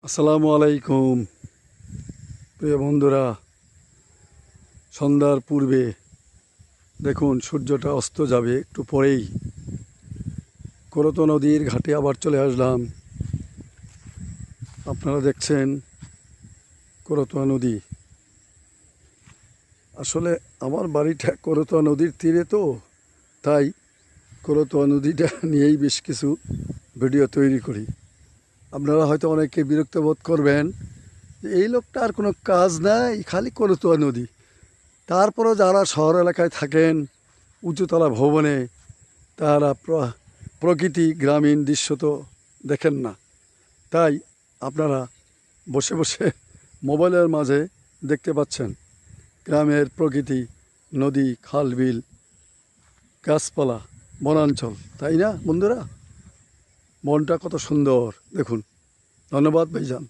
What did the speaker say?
আসসালামু আলাইকুম প্রিয় বন্ধুরা। সন্ধ্যার পূর্বে দেখুন সূর্যটা অস্ত যাবে একটু পরেই। করতো নদীর ঘাটে আবার চলে আসলাম। আপনারা দেখছেন করতোয়া নদী। আসলে আমার বাড়িটা করতোয়া নদীর তীরে, তো তাই করতোয়া নদীটা নিয়েই বেশ কিছু ভিডিও তৈরি করি। আপনারা হয়তো অনেকে বিরক্ত বোধ করবেন যে এই লোকটা আর কোনো কাজ নাই, খালি করতোয়া নদী। তারপরেও যারা শহর এলাকায় থাকেন উঁচুতলা ভবনে, তারা প্রকৃতি গ্রামীণ দৃশ্য তো দেখেন না। তাই আপনারা বসে বসে মোবাইলের মাঝে দেখতে পাচ্ছেন গ্রামের প্রকৃতি, নদী, খাল, বিল, গাছপালা, বনাঞ্চল। তাই না বন্ধুরা? মনটা কত সুন্দর দেখুন। ধন্যবাদ ভাইজান।